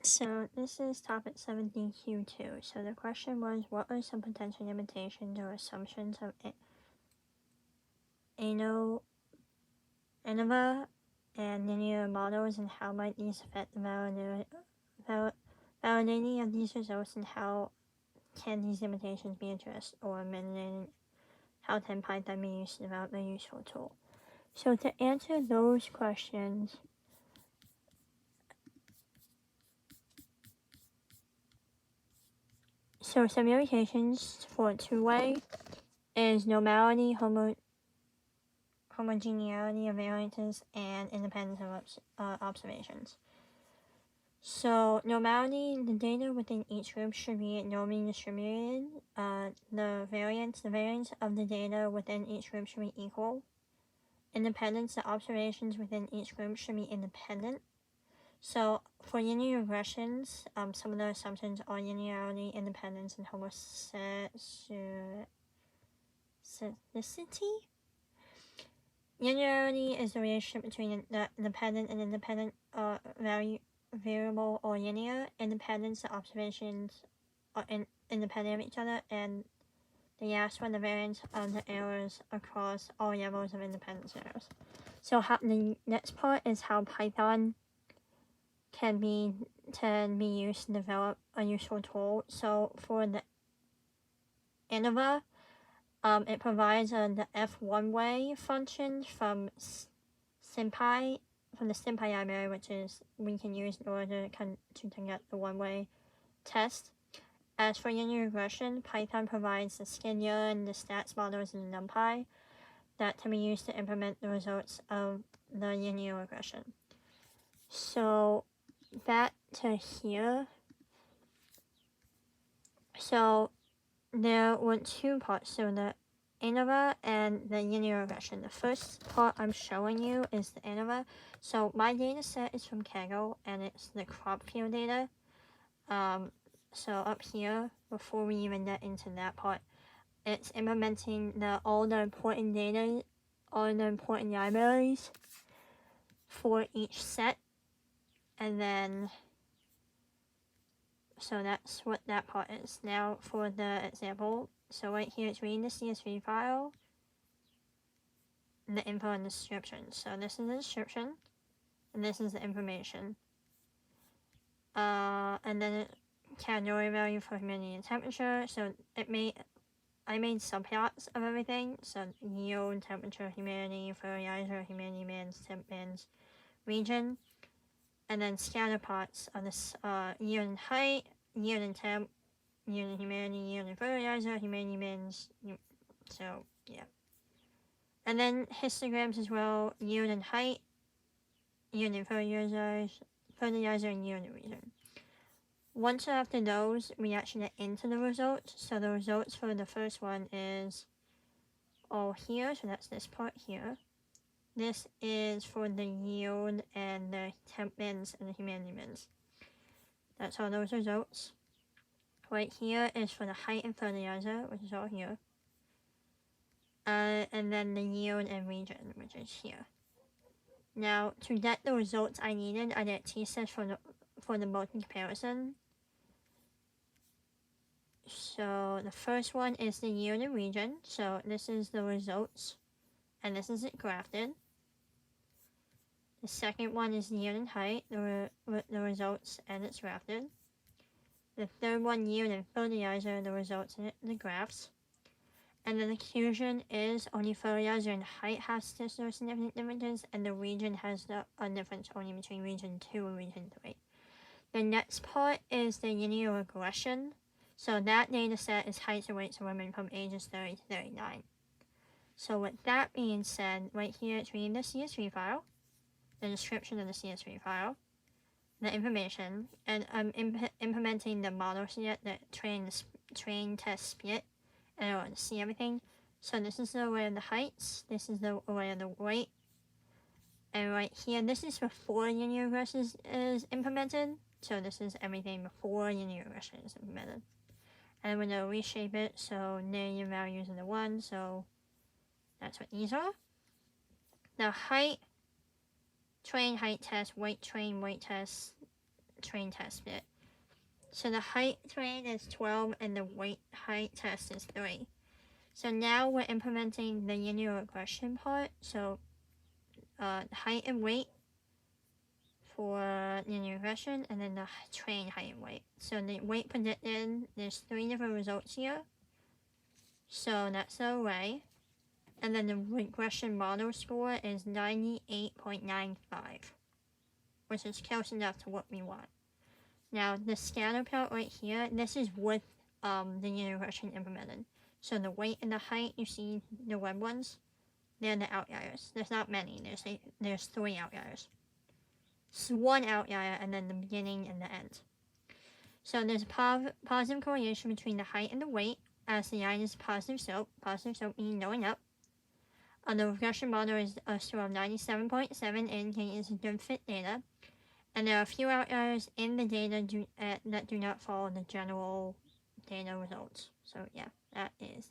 So this is topic 7 DQ2. So the question was, what are some potential limitations or assumptions of ANOVA and linear models, and how might these affect the validating of these results, and how can these limitations be addressed or amended? How can Python be used to develop a useful tool? So to answer those questions, so some limitations for two-way is normality, homogeneity of variances, and independence of observations. So normality, the data within each group should be normally distributed. The variance of the data within each group should be equal. Independence, the observations within each group should be independent. So for linear regressions, some of the assumptions are linearity, independence, and homoscedasticity. Linearity is the relationship between the dependent and independent variable or linear. Independence, the observations are independent of each other, and the last one, the variance of the errors across all levels of independence errors. So the next part is how Python can be used to develop a useful tool. So for the ANOVA, it provides the F1-way function from SymPy, from the SymPy library, which is we can use in order to get the one-way test. As for linear regression, Python provides the sklearn, the stats models, and the NumPy that can be used to implement the results of the linear regression. So back to here. So there were two parts. So the ANOVA and the linear regression. The first part I'm showing you is the ANOVA. So my data set is from Kaggle, and it's the crop field data. So up here, before we even get into that part, it's implementing all the important data, all the important libraries for each set. And then, so that's what that part is. Now for the example, so right here it's reading the CSV file, the info and the description. So this is the description, and this is the information. And then category value for humidity and temperature. So I made subplots of everything. So yield, temperature, humidity, fertilizer, humidity bands, temp bands, region. And then scatter plots of this yield and height, yield and temp, yield and humidity, yield and fertilizer, humidity bands. So yeah. And then histograms as well, yield and height, yield and fertilizer, and yield and region. Once after those, we actually get into the results. So the results for the first one is all here, so that's this part here. This is for the yield and the temp bins and the humidity bins. That's all those results. Right here is for the height and fertilizer, which is all here. And then the yield and region, which is here. Now, to get the results I needed, I did t-sets for the multi-comparison. So the first one is the yield and region. So this is the results, and this is it graphed. The second one is yield and height, the results, and it's graphed. The third one, yield and fertilizer, the results and the graphs. And then the conclusion is only fertilizer and height have statistical significant differences, and the region has a difference only between region 2 and region 3. The next part is the linear regression. So that data set is heights and weights of women from ages 30 to 39. So with that being said, right here it's reading the CSV file, the description of the CSV file, the information, and I'm implementing the model yet, the train test split, and I want to see everything. So this is the array of the heights, this is the array of the weight, and right here, this is before linear regression is implemented. So this is everything before linear regression is implemented. And I'm going to reshape it so negative values in the 1, so that's what these are. The height, train height test, weight train weight test, train test bit. So the height train is 12 and the weight height test is 3. So now we're implementing the linear regression part. So height and weight for linear regression, and then the train height and weight. So the weight predicted, there's 3 different results here. So that's the array. And then the regression model score is 98.95, which is close enough to what we want. Now the scatter plot right here, this is with the linear regression implemented. So the weight and the height, you see the red ones, they're the outliers. There's not many, there's 3 outliers. It's 1 outlier and then the beginning and the end. So there's a positive correlation between the height and the weight, as the line is positive slope meaning going up. The regression model is a score of 97.7, indicating it's a good fit data. And there are a few outliers in the data that do not follow the general data results. So yeah, that is that.